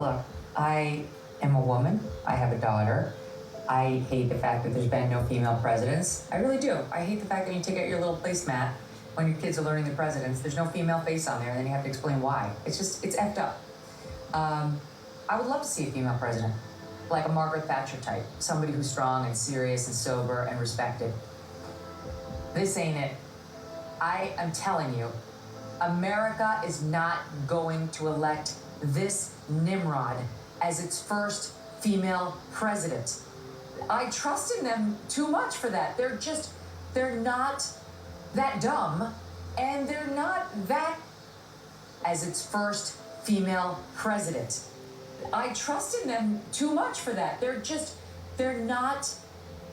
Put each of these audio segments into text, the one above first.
Look, I am a woman. I have a daughter. I hate the fact that there's been no female presidents. I really do. I hate the fact that you take out your little placemat when your kids are learning the presidents. There's no female face on there, and then you have to explain why. It's effed up. I would love to see a female president, like a Margaret Thatcher type, somebody who's strong and serious and sober and respected. This ain't it. I am telling you, America is not going to elect this Nimrod as its first female president. I trust in them too much for that. They're not that dumb, and they're not that as its first female president. I trust in them too much for that. They're not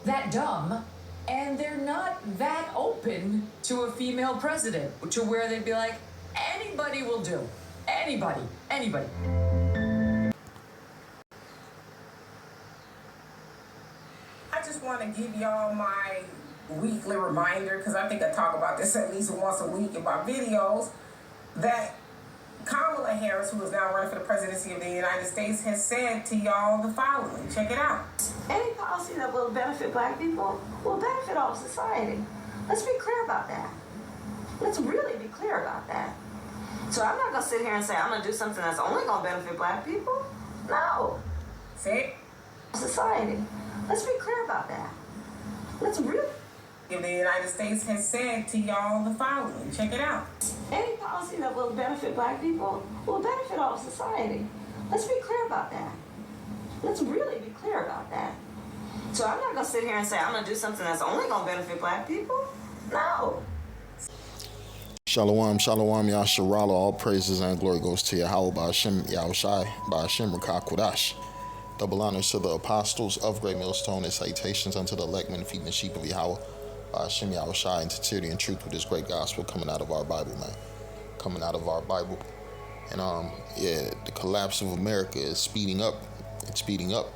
that dumb, and they're not that open to a female president, to where they'd be like, anybody will do. Anybody. I just want to give y'all my weekly reminder, because I think I talk about this at least once a week in my videos, that Kamala Harris, who is now running for the presidency of the United States, has said to y'all the following. Check it out. Any policy that will benefit black people will benefit all of society. Let's be clear about that. Let's really be clear about that. So I'm not going to sit here and say I'm going to do something that's only going to benefit black people. No. Say it. Society. Let's be clear about that. Let's really. The United States has said to y'all the following. Check it out. Any policy that will benefit black people will benefit all of society. Let's be clear about that. Let's really be clear about that. So I'm not going to sit here and say I'm going to do something that's only going to benefit black people. No. Shalom, Yasharala. All praises and glory goes to Yahweh Ba'Hashem Yahushai Ba'Hashem Rakah Kodash. Double honors to the apostles of Great Millstone and salutations unto the elect men feeding the sheep of Yahweh Ba'Hashem Yahushai in sincerity and truth with this great gospel coming out of our Bible, man. Coming out of our Bible. And the collapse of America is speeding up. It's speeding up.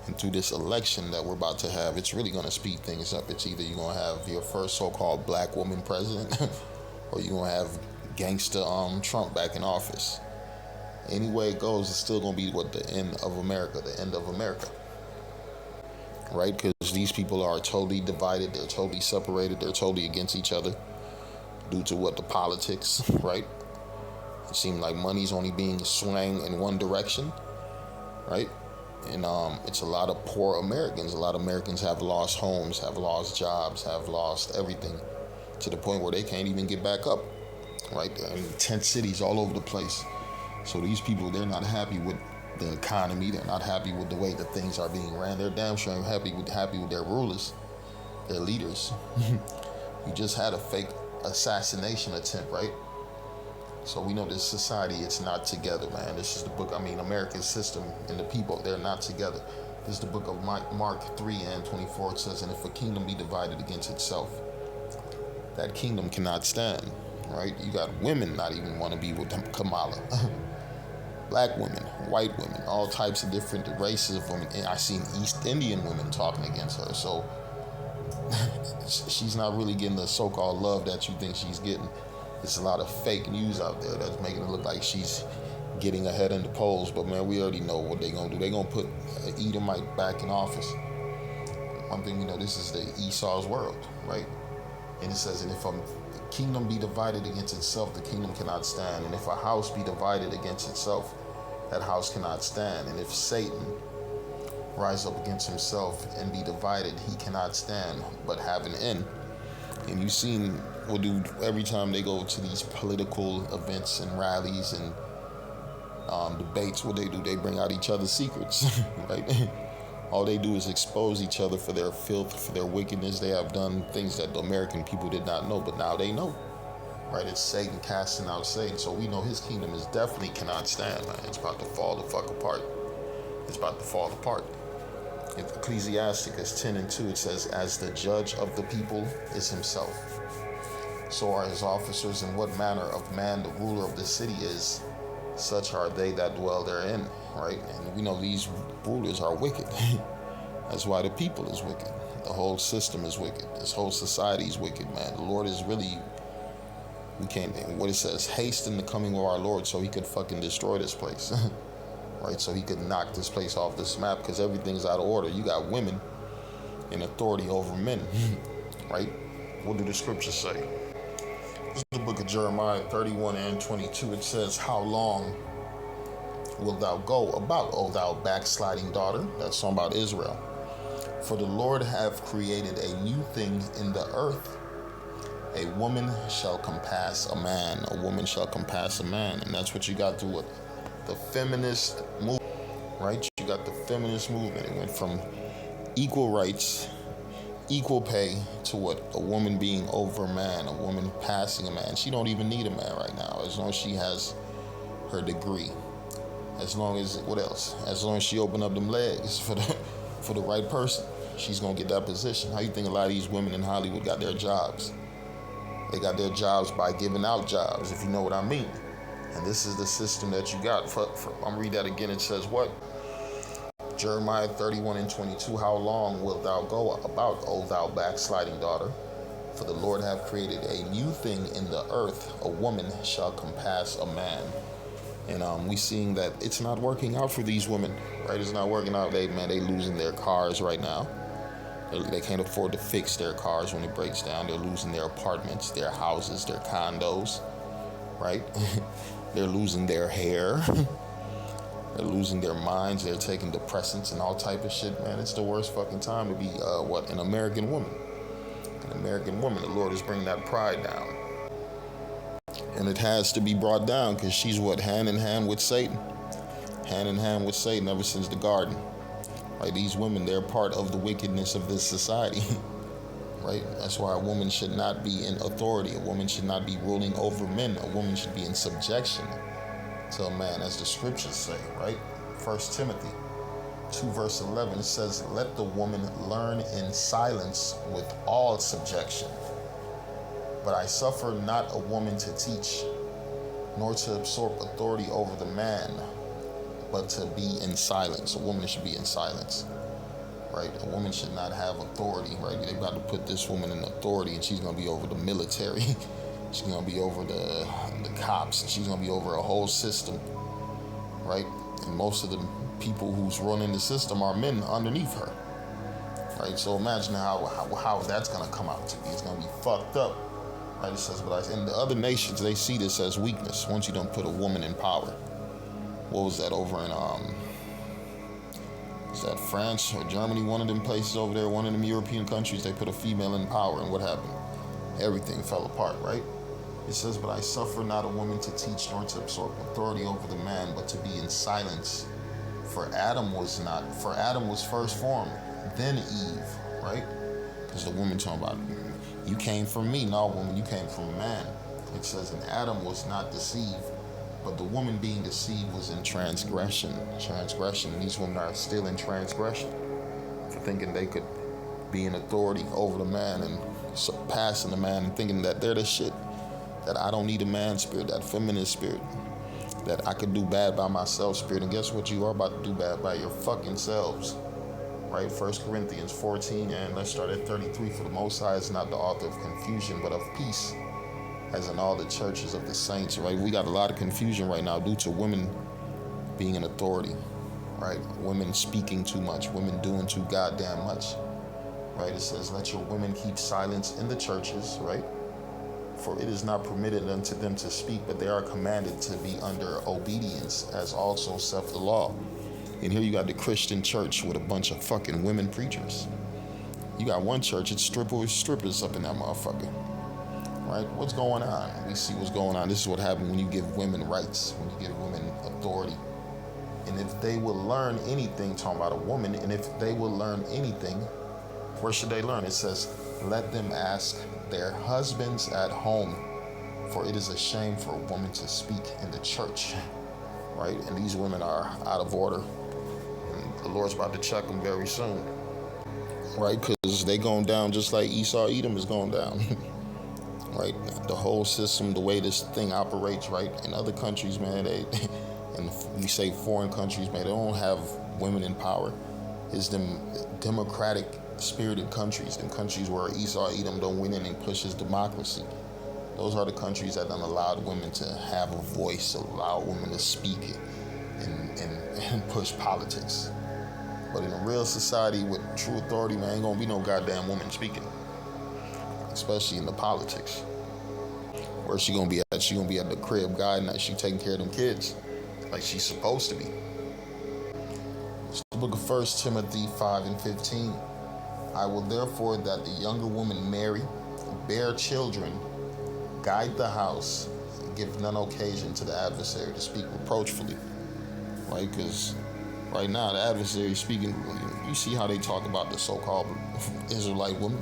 And through this election that we're about to have, it's really going to speed things up. It's either you're going to have your first so-called black woman president or you're going to have gangster Trump back in office. Any way it goes, it's still going to be the end of America, right? Because these people are totally divided, they're totally separated, they're totally against each other due to the politics, right? It seems like money's only being swung in one direction, right? And it's a lot of poor Americans. A lot of Americans have lost homes, have lost jobs, have lost everything to the point where they can't even get back up, right? They're in tent cities all over the place. So these people, they're not happy with the economy. They're not happy with the way that things are being ran. They're damn sure happy with their rulers, their leaders. We just had a fake assassination attempt, right? So we know this society, it's not together, man. This is the book, America's system and the people, they're not together. This is the book of Mark 3 and 24. It says, and if a kingdom be divided against itself, that kingdom cannot stand, right? You got women not even want to be with Kamala. Black women, white women, all types of different races of women. And I seen East Indian women talking against her. So she's not really getting the so-called love that you think she's getting. There's a lot of fake news out there that's making it look like she's getting ahead in the polls. But man, we already know what they're going to do. They're going to put Edomite back in office. One thing we know, this is the Esau's world, right? And it says, and if a kingdom be divided against itself, the kingdom cannot stand. And if a house be divided against itself, that house cannot stand. And if Satan rise up against himself and be divided, he cannot stand, but have an end. And you've seen what do every time they go to these political events and rallies and debates, what they do, they bring out each other's secrets, right? All they do is expose each other for their filth, for their wickedness. They have done things that the American people did not know, but now they know, right? It's Satan casting out Satan. So we know his kingdom is definitely cannot stand, man. It's about to fall the fuck apart. It's about to fall apart. In Ecclesiasticus 10 and 2, it says, as the judge of the people is himself, so are his officers, and what manner of man the ruler of the city is, such are they that dwell therein, right? And we know these rulers are wicked. That's why the people is wicked. The whole system is wicked. This whole society is wicked, man. The Lord is really, what it says, hasten the coming of our Lord so he could fucking destroy this place. right? So he could knock this place off this map because everything's out of order. You got women in authority over men, right? What do the scriptures say? This is the book of Jeremiah 31 and 22. It says, how long wilt thou go about, O thou backsliding daughter? That's talking about Israel. For the Lord hath created a new thing in the earth. A woman shall compass a man. A woman shall compass a man. And that's what you got through with the feminist movement, right? You got the feminist movement. It went from equal rights, equal pay, to what? A woman being over a man, a woman passing a man. She don't even need a man right now, as long as she has her degree. As long as, what else? As long as she open up them legs for the right person, she's gonna get that position. How you think a lot of these women in Hollywood got their jobs? They got their jobs by giving out jobs, if you know what I mean. And this is the system that you got. I'm gonna read that again. It says what? Jeremiah 31 and 22. How long wilt thou go about, O thou backsliding daughter? For the Lord hath created a new thing in the earth. A woman shall compass a man. And we seeing that it's not working out for these women, right? It's not working out. They losing their cars right now. They can't afford to fix their cars when it breaks down. They're losing their apartments, their houses, their condos, right? They're losing their hair. They're losing their minds. They're taking depressants and all type of shit, man. It's the worst fucking time to be, an American woman. An American woman. The Lord is bringing that pride down. And it has to be brought down because she's what? Hand in hand with Satan. Hand in hand with Satan ever since the garden. Right? These women, they're part of the wickedness of this society. Right? That's why a woman should not be in authority. A woman should not be ruling over men. A woman should be in subjection to a man, as the scriptures say, right? 1 Timothy 2 verse 11, it says, let the woman learn in silence with all subjection. But I suffer not a woman to teach, nor to absorb authority over the man, but to be in silence. A woman should be in silence, right? A woman should not have authority, right? They've got to put this woman in authority, and she's going to be over the military. She's going to be over the cops. She's going to be over a whole system, right? And most of the people who's running the system are men underneath her, right? So imagine how that's going to come out to be. It's going to be fucked up. Right, it says, but in the other nations, they see this as weakness once you don't put a woman in power. What was that over in, is that France or Germany? One of them places over there, one of them European countries, they put a female in power, and what happened? Everything fell apart, right? It says, but I suffer not a woman to teach nor to absorb authority over the man, but to be in silence. For Adam was first formed, then Eve, right? Because the woman talking about, you came from me. No, woman, you came from a man. It says, and Adam was not deceived, but the woman being deceived was in transgression. Transgression. And these women are still in transgression for thinking they could be in authority over the man and surpassing the man and thinking that they're the shit. That I don't need a man spirit, that feminist spirit. That I could do bad by myself spirit. And guess what? You are about to do bad by your fucking selves. Right, 1 Corinthians 14, and let's start at 33. For the Most High is not the author of confusion, but of peace, as in all the churches of the saints, right? We got a lot of confusion right now due to women being in authority, right? Women speaking too much, women doing too goddamn much, right? It says, let your women keep silence in the churches, right? For it is not permitted unto them to speak, but they are commanded to be under obedience, as also saith the law. And here you got the Christian church with a bunch of fucking women preachers. You got one church, it's strippers up in that motherfucker. Right? What's going on? We see what's going on. This is what happens when you give women rights, when you give women authority. And if they will learn anything, talking about a woman, and if they will learn anything, where should they learn? It says, let them ask their husbands at home, for it is a shame for a woman to speak in the church. Right? And these women are out of order. The Lord's about to check them very soon, right? Because they going down just like Esau, Edom is going down, right? The whole system, the way this thing operates, right? In other countries, man, and we say foreign countries, man, they don't have women in power. It's them democratic spirited countries, them countries where Esau, Edom don't win in and pushes democracy. Those are the countries that don't allow women to have a voice, allow women to speak it. and push politics. But in a real society with true authority, man, ain't gonna be no goddamn woman speaking, especially in the politics. Where she gonna be at? She gonna be at the crib guiding that she taking care of them kids like she's supposed to be. It's the book of 1 Timothy 5:15. I will therefore that the younger woman marry, bear children, guide the house, give none occasion to the adversary to speak reproachfully. Right? Because right now the adversary speaking, you see how they talk about the so-called Israelite woman.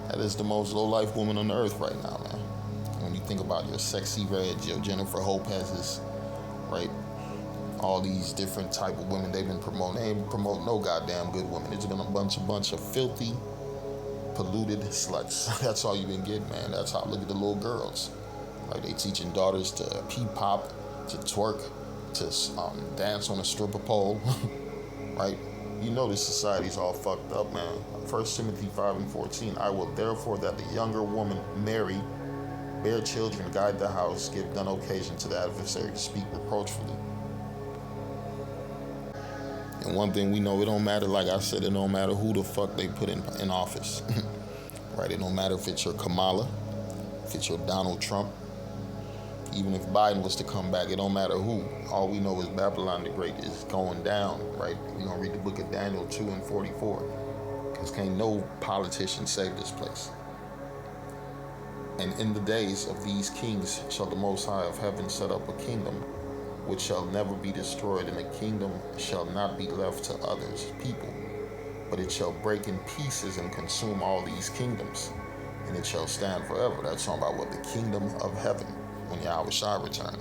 That is the most low-life woman on the earth right now, man. When you think about your Sexy Red, your Jennifer Lopez's, right? All these different type of women they've been promoting. They ain't promoting no goddamn good women. It's been a bunch of filthy, polluted sluts. That's all you've been getting, man. That's how. Look at the little girls. Like they teaching daughters to pee-pop, to twerk, to dance on a stripper pole, right? You know this society's all fucked up, man. 1 Timothy 5:14. I will therefore that the younger woman marry, bear children, guide the house, give none occasion to the adversary to speak reproachfully. And one thing we know, it don't matter, like I said, it don't matter who the fuck they put in office. Right? It don't matter if it's your Kamala, if it's your Donald Trump. Even if Biden was to come back, it don't matter who. All we know is Babylon the Great is going down, right? We're going to read the book of Daniel 2:44. Because can't no politician save this place. And in the days of these kings shall the Most High of heaven set up a kingdom which shall never be destroyed, and the kingdom shall not be left to others, people, but it shall break in pieces and consume all these kingdoms, and it shall stand forever. That's talking about what? The kingdom of heaven, when Yahweh Shai return.